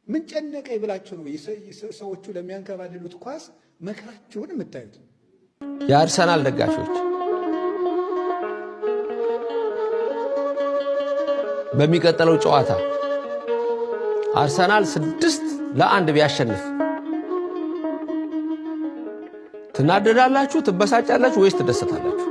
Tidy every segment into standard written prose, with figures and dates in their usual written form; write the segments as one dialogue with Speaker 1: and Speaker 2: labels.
Speaker 1: ምን ጨነቀኝ ብላችሁ ነው ሰዎቹ ለሚያንከባልሉት ኳስ መከራችሁን የምታዩት?
Speaker 2: የአርሰናል ደጋፊዎች በሚቀጥለው ጨዋታ አርሰናል 6-1 ቢያሸንፍ ትናደዳላችሁ፣ ትበሳጫላችሁ ወይስ ትደሰታላችሁ?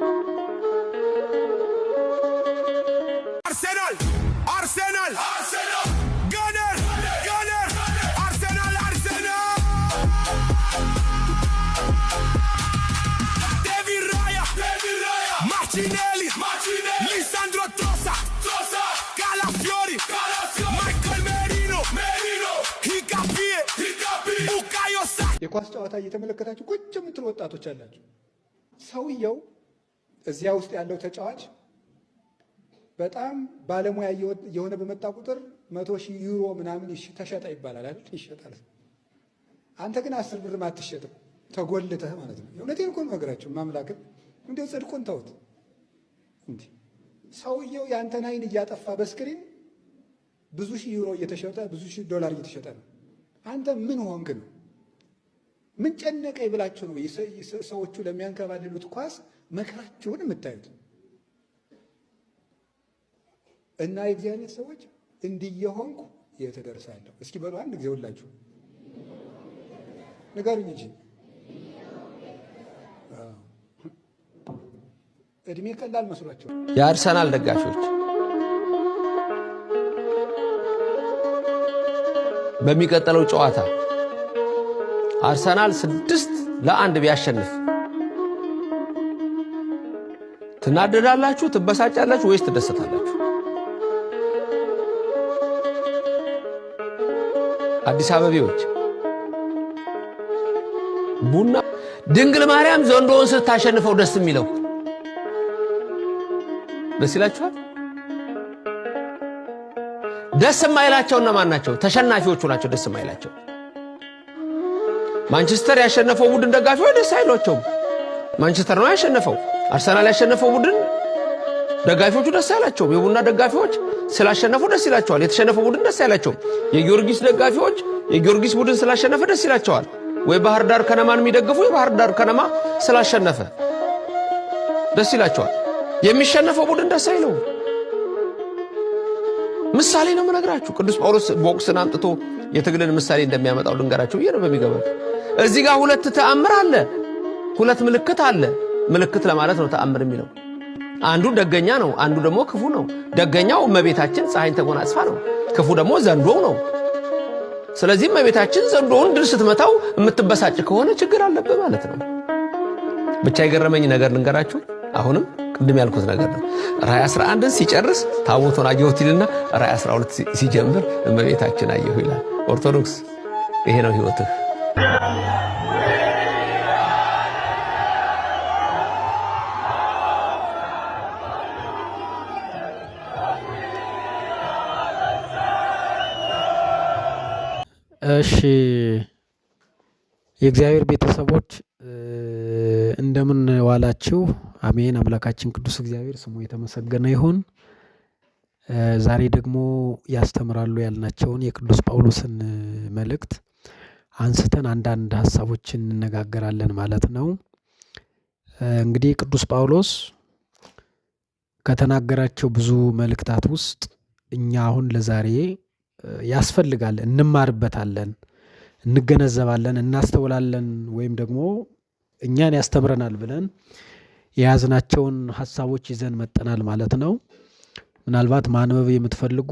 Speaker 1: የኳስ ጨዋታ እየተመለከታችሁ ቁጭ የምትሉ ወጣቶች አላችሁ። ሰውየው እዚያ ውስጥ ያለው ተጫዋች በጣም ባለሙያ የሆነ በመጣ ቁጥር 100,000 ዩሮ ምናምን ተሸጠ ይባላል አይደል? ይሸጣል። አንተ ግን 10 ብር አትሸጥም፣ ተጎልተህ ማለት ነው። እውነቴን እኮ ነው ነገራችሁ። ማምላክን እንደው ጽድቁን ተውት እንዴ! ሰውየው ያንተን አይን እያጠፋ በስክሪን ብዙ ሺህ ዩሮ እየተሸጠ ብዙ ሺህ ዶላር እየተሸጠ ነው። አንተ ምን ሆንክ ነው? ምን ጨነቀኝ ብላችሁ ነው ሰዎቹ ለሚያንከባልሉት ኳስ መከራችሁን የምታዩት? እና የእግዚአብሔር ሰዎች እንዲየሆንኩ የተደርሳለሁ። እስኪ በሉ አንድ ጊዜ ሁላችሁ ንገሩኝ እንጂ እድሜ ቀላል መስሏቸው።
Speaker 2: የአርሰናል ደጋፊዎች በሚቀጥለው ጨዋታ አርሰናል 6-1 ቢያሸንፍ ትናደዳላችሁ፣ ትበሳጫላችሁ ወይስ ትደሰታላችሁ? አዲስ አበቤዎች ቡና ድንግል ማርያም ዘንዶውን ስታሸንፈው ደስ የሚለው ደስ ይላችኋል? ደስ የማይላቸው እነማን ናቸው? ተሸናፊዎቹ ናቸው ደስ የማይላቸው። ማንቸስተር ያሸነፈው ቡድን ደጋፊዎች ደስ አይሏቸውም። ማንቸስተር ነው ያሸነፈው። አርሰናል ያሸነፈው ቡድን ደጋፊዎቹ ደስ አይላቸውም። የቡና ደጋፊዎች ስላሸነፉ ደስ ይላቸዋል። የተሸነፈው ቡድን ደስ አይላቸውም። የጊዮርጊስ ደጋፊዎች የጊዮርጊስ ቡድን ስላሸነፈ ደስ ይላቸዋል። ወይ ባህር ዳር ከነማን የሚደግፉ የባህር ዳር ከነማ ስላሸነፈ ደስ ይላቸዋል። የሚሸነፈው ቡድን ደስ አይለውም። ምሳሌ ነው የምነግራችሁ። ቅዱስ ጳውሎስ ቦክስን አምጥቶ የትግልን ምሳሌ እንደሚያመጣው ልንገራችሁ ብዬ ነው በሚገባው። እዚህ ጋር ሁለት ተአምር አለ፣ ሁለት ምልክት አለ። ምልክት ለማለት ነው ተአምር የሚለው። አንዱ ደገኛ ነው፣ አንዱ ደግሞ ክፉ ነው። ደገኛው እመቤታችን ፀሐይን ተጎናጽፋ ነው። ክፉ ደግሞ ዘንዶው ነው። ስለዚህ እመቤታችን ዘንዶውን ድል ስትመታው የምትበሳጭ ከሆነ ችግር አለበት ማለት ነው። ብቻ የገረመኝ ነገር ልንገራችሁ። አሁንም ቅድም ያልኩት ነገር ነው። ራእይ 11ን ሲጨርስ ታቦቱን አየሁት ይልና ራእይ 12 ሲጀምር እመቤታችን አየሁ ይላል። ኦርቶዶክስ ይሄ ነው ህይወትህ።
Speaker 3: እሺ የእግዚአብሔር ቤተሰቦች እንደምን ዋላችሁ? አሜን። አምላካችን ቅዱስ እግዚአብሔር ስሙ የተመሰገነ ይሁን። ዛሬ ደግሞ ያስተምራሉ ያልናቸውን የቅዱስ ጳውሎስን መልእክት አንስተን አንዳንድ ሐሳቦችን እንነጋገራለን ማለት ነው። እንግዲህ ቅዱስ ጳውሎስ ከተናገራቸው ብዙ መልእክታት ውስጥ እኛ አሁን ለዛሬ ያስፈልጋል፣ እንማርበታለን፣ እንገነዘባለን፣ እናስተውላለን ወይም ደግሞ እኛን ያስተምረናል ብለን የያዝናቸውን ሐሳቦች ይዘን መጠናል ማለት ነው። ምናልባት ማንበብ የምትፈልጉ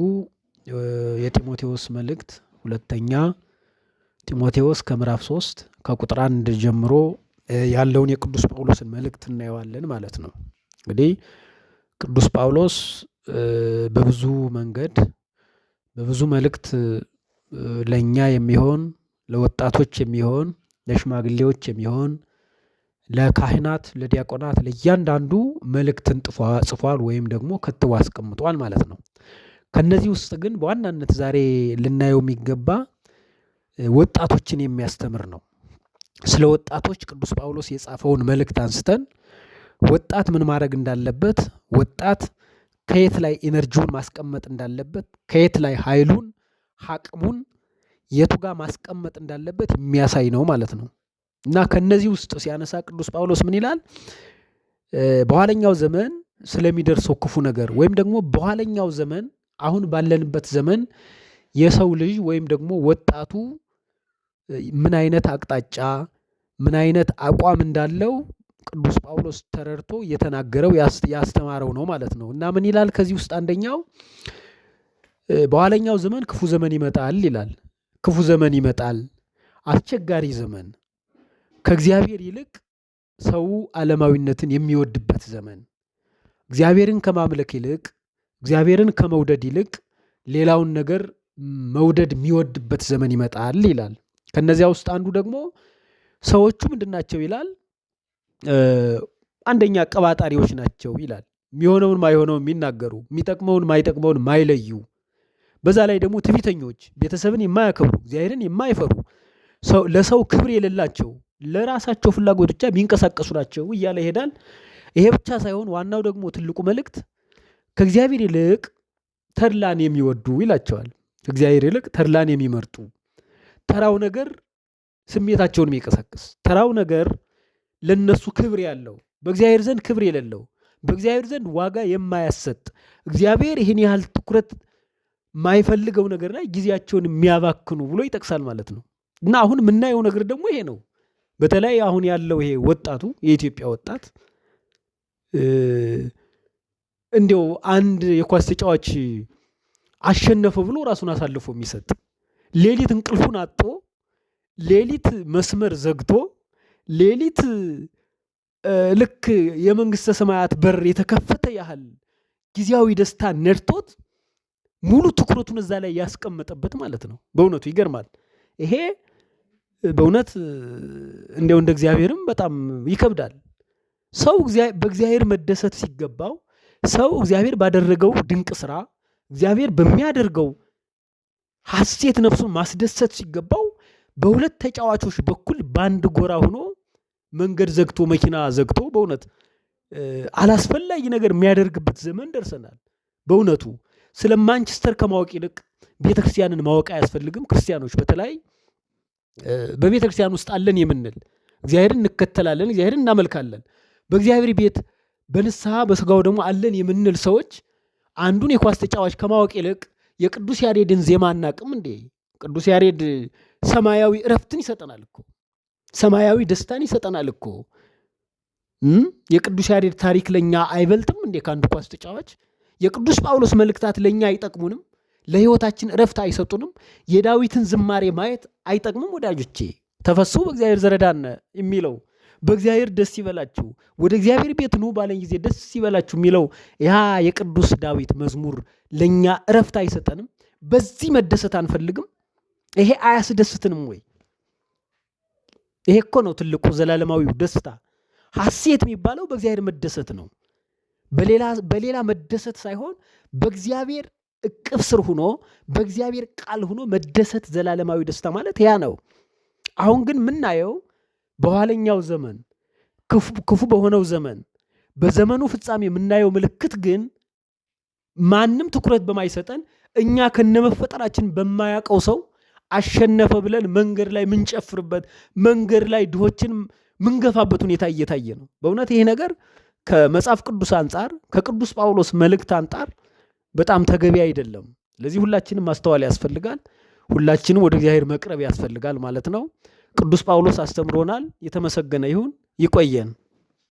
Speaker 3: የጢሞቴዎስ መልእክት ሁለተኛ ጢሞቴዎስ ከምዕራፍ 3 ከቁጥር 1 ጀምሮ ያለውን የቅዱስ ጳውሎስን መልእክት እናየዋለን ማለት ነው። እንግዲህ ቅዱስ ጳውሎስ በብዙ መንገድ በብዙ መልእክት ለኛ የሚሆን ለወጣቶች የሚሆን ለሽማግሌዎች የሚሆን ለካህናት ለዲያቆናት ለእያንዳንዱ መልእክትን ጽፏል ወይም ደግሞ ከትቦ አስቀምጧል ማለት ነው። ከነዚህ ውስጥ ግን በዋናነት ዛሬ ልናየው የሚገባ ወጣቶችን የሚያስተምር ነው። ስለ ወጣቶች ቅዱስ ጳውሎስ የጻፈውን መልእክት አንስተን ወጣት ምን ማድረግ እንዳለበት፣ ወጣት ከየት ላይ ኢነርጂውን ማስቀመጥ እንዳለበት፣ ከየት ላይ ኃይሉን አቅሙን የቱ ጋር ማስቀመጥ እንዳለበት የሚያሳይ ነው ማለት ነው። እና ከነዚህ ውስጥ ሲያነሳ ቅዱስ ጳውሎስ ምን ይላል? በኋለኛው ዘመን ስለሚደርሰው ክፉ ነገር ወይም ደግሞ በኋለኛው ዘመን አሁን ባለንበት ዘመን የሰው ልጅ ወይም ደግሞ ወጣቱ ምን አይነት አቅጣጫ ምን አይነት አቋም እንዳለው ቅዱስ ጳውሎስ ተረድቶ እየተናገረው ያስተማረው ነው ማለት ነው። እና ምን ይላል? ከዚህ ውስጥ አንደኛው በኋለኛው ዘመን ክፉ ዘመን ይመጣል ይላል። ክፉ ዘመን ይመጣል፣ አስቸጋሪ ዘመን፣ ከእግዚአብሔር ይልቅ ሰው ዓለማዊነትን የሚወድበት ዘመን፣ እግዚአብሔርን ከማምለክ ይልቅ እግዚአብሔርን ከመውደድ ይልቅ ሌላውን ነገር መውደድ የሚወድበት ዘመን ይመጣል ይላል። ከነዚያ ውስጥ አንዱ ደግሞ ሰዎቹ ምንድናቸው ይላል? አንደኛ ቀባጣሪዎች ናቸው ይላል። የሚሆነውን ማይሆነውን የሚናገሩ፣ የሚጠቅመውን ማይጠቅመውን ማይለዩ፣ በዛ ላይ ደግሞ ትዕቢተኞች፣ ቤተሰብን የማያከብሩ፣ እግዚአብሔርን የማይፈሩ፣ ለሰው ክብር የሌላቸው፣ ለራሳቸው ፍላጎት ብቻ የሚንቀሳቀሱ ናቸው እያለ ይሄዳል። ይሄ ብቻ ሳይሆን ዋናው ደግሞ ትልቁ መልእክት ከእግዚአብሔር ይልቅ ተድላን የሚወዱ ይላቸዋል። ከእግዚአብሔር ይልቅ ተድላን የሚመርጡ፣ ተራው ነገር ስሜታቸውን የሚቀሰቅስ፣ ተራው ነገር ለነሱ ክብር ያለው በእግዚአብሔር ዘንድ ክብር የሌለው፣ በእግዚአብሔር ዘንድ ዋጋ የማያሰጥ፣ እግዚአብሔር ይህን ያህል ትኩረት የማይፈልገው ነገር ላይ ጊዜያቸውን የሚያባክኑ ብሎ ይጠቅሳል ማለት ነው። እና አሁን የምናየው ነገር ደግሞ ይሄ ነው። በተለይ አሁን ያለው ይሄ ወጣቱ የኢትዮጵያ ወጣት እንዲያው አንድ የኳስ ተጫዋች አሸነፈ ብሎ ራሱን አሳልፎ የሚሰጥ፣ ሌሊት እንቅልፉን አጥቶ፣ ሌሊት መስመር ዘግቶ፣ ሌሊት ልክ የመንግስተ ሰማያት በር የተከፈተ ያህል ጊዜያዊ ደስታ ነድቶት ሙሉ ትኩረቱን እዛ ላይ ያስቀመጠበት ማለት ነው። በእውነቱ ይገርማል። ይሄ በእውነት እንዲያው እንደ እግዚአብሔርም በጣም ይከብዳል። ሰው በእግዚአብሔር መደሰት ሲገባው፣ ሰው እግዚአብሔር ባደረገው ድንቅ ስራ፣ እግዚአብሔር በሚያደርገው ሐሴት ነፍሱን ማስደሰት ሲገባው በሁለት ተጫዋቾች በኩል በአንድ ጎራ ሆኖ መንገድ ዘግቶ መኪና ዘግቶ በእውነት አላስፈላጊ ነገር የሚያደርግበት ዘመን ደርሰናል። በእውነቱ ስለ ማንቸስተር ከማወቅ ይልቅ ቤተክርስቲያንን ማወቅ አያስፈልግም? ክርስቲያኖች በተለይ በቤተክርስቲያን ውስጥ አለን የምንል እግዚአብሔርን እንከተላለን፣ እግዚአብሔርን እናመልካለን፣ በእግዚአብሔር ቤት በንስሐ በስጋው ደግሞ አለን የምንል ሰዎች አንዱን የኳስ ተጫዋች ከማወቅ ይልቅ የቅዱስ ያሬድን ዜማ አናቅም እንዴ? ቅዱስ ያሬድ ሰማያዊ እረፍትን ይሰጠናል እኮ፣ ሰማያዊ ደስታን ይሰጠናል እኮ። የቅዱስ ያሬድ ታሪክ ለኛ አይበልጥም እንዴ ከአንዱ ኳስ ተጫዋች? የቅዱስ ጳውሎስ መልእክታት ለኛ አይጠቅሙንም? ለህይወታችን እረፍት አይሰጡንም? የዳዊትን ዝማሬ ማየት አይጠቅምም? ወዳጆቼ ተፈሱ በእግዚአብሔር ዘረዳነ የሚለው በእግዚአብሔር ደስ ይበላችሁ፣ ወደ እግዚአብሔር ቤት ኑ ባለን ጊዜ ደስ ይበላችሁ የሚለው ያ የቅዱስ ዳዊት መዝሙር ለኛ እረፍት አይሰጠንም? በዚህ መደሰት አንፈልግም? ይሄ አያስደስትንም ወይ? ይሄ እኮ ነው ትልቁ ዘላለማዊው ደስታ። ሐሴት የሚባለው በእግዚአብሔር መደሰት ነው። በሌላ መደሰት ሳይሆን በእግዚአብሔር እቅፍ ስር ሆኖ በእግዚአብሔር ቃል ሆኖ መደሰት ዘላለማዊ ደስታ ማለት ያ ነው። አሁን ግን የምናየው በኋለኛው ዘመን ክፉ በሆነው ዘመን በዘመኑ ፍጻሜ የምናየው ምልክት ግን ማንም ትኩረት በማይሰጠን እኛ ከነመፈጠራችን በማያውቀው ሰው አሸነፈ ብለን መንገድ ላይ ምንጨፍርበት፣ መንገድ ላይ ድሆችን ምንገፋበት ሁኔታ እየታየ ነው። በእውነት ይሄ ነገር ከመጽሐፍ ቅዱስ አንጻር ከቅዱስ ጳውሎስ መልእክት አንጻር በጣም ተገቢ አይደለም። ለዚህ ሁላችንም ማስተዋል ያስፈልጋል። ሁላችንም ወደ እግዚአብሔር መቅረብ ያስፈልጋል ማለት ነው። ቅዱስ ጳውሎስ አስተምሮናል። የተመሰገነ ይሁን። ይቆየን።